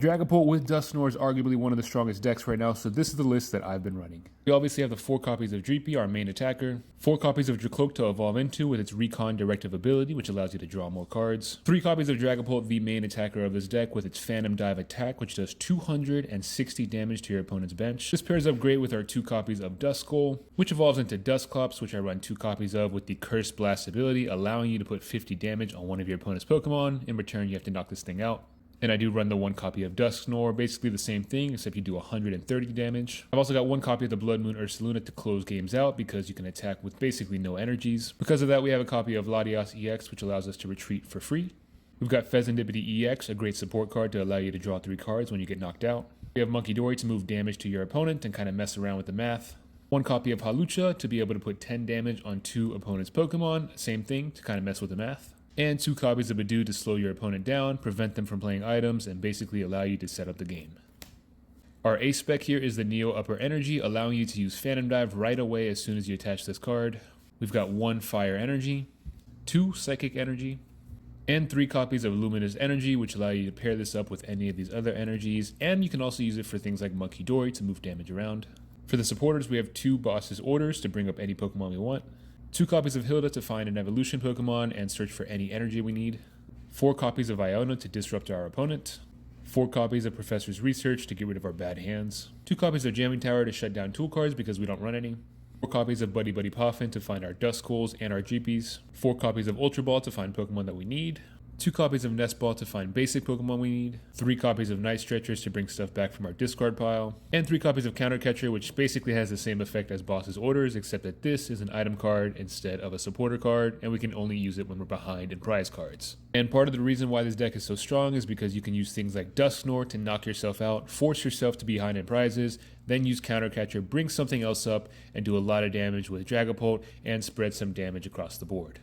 Dragapult with Dusknoir is arguably one of the strongest decks right now, so this is the list that I've been running. We obviously have the 4 copies of Dreepy, our main attacker, 4 copies of Dracloak to evolve into with its Recon Directive ability, which allows you to draw more cards, 3 copies of Dragapult, the main attacker of this deck, with its Phantom Dive attack, which does 260 damage to your opponent's bench. This pairs up great with our 2 copies of Duskull, which evolves into Dusclops, which I run 2 copies of with the Curse Blast ability, allowing you to put 50 damage on one of your opponent's Pokemon. In return, you have to knock this thing out. And I do run the 1 copy of Dusknoir, basically the same thing, except you do 130 damage. I've also got 1 copy of the Blood Moon Ursaluna to close games out, because you can attack with basically no energies. Because of that, we have a copy of Latias EX, which allows us to retreat for free. We've got Fezandipity EX, a great support card to allow you to draw 3 cards when you get knocked out. We have Monkey Dory to move damage to your opponent and kind of mess around with the math. 1 copy of Halucha to be able to put 10 damage on 2 opponents' Pokemon, same thing, to kind of mess with the math. And 2 copies of Badoo to slow your opponent down, prevent them from playing items, and basically allow you to set up the game. Our ace spec here is the Neo Upper Energy, allowing you to use Phantom Dive right away as soon as you attach this card. We've got 1 Fire Energy, 2 Psychic Energy, and 3 copies of Luminous Energy, which allow you to pair this up with any of these other energies, and you can also use it for things like Monkey Dory to move damage around. For the supporters, we have 2 Boss's Orders to bring up any Pokemon we want, 2 copies of Hilda to find an evolution Pokemon and search for any energy we need, 4 copies of Iona to disrupt our opponent, 4 copies of Professor's Research to get rid of our bad hands, 2 copies of Jamming Tower to shut down tool cards because we don't run any, 4 copies of Buddy Buddy Poffin to find our Duskulls and our Jeepies, 4 copies of Ultra Ball to find Pokemon that we need, 2 copies of Nest Ball to find basic Pokemon we need, 3 copies of Night Stretchers to bring stuff back from our discard pile, and 3 copies of Counter Catcher, which basically has the same effect as Boss's Orders, except that this is an item card instead of a supporter card, and we can only use it when we're behind in prize cards. And part of the reason why this deck is so strong is because you can use things like Dusknoir to knock yourself out, force yourself to be behind in prizes, then use Counter Catcher, bring something else up, and do a lot of damage with Dragapult, and spread some damage across the board.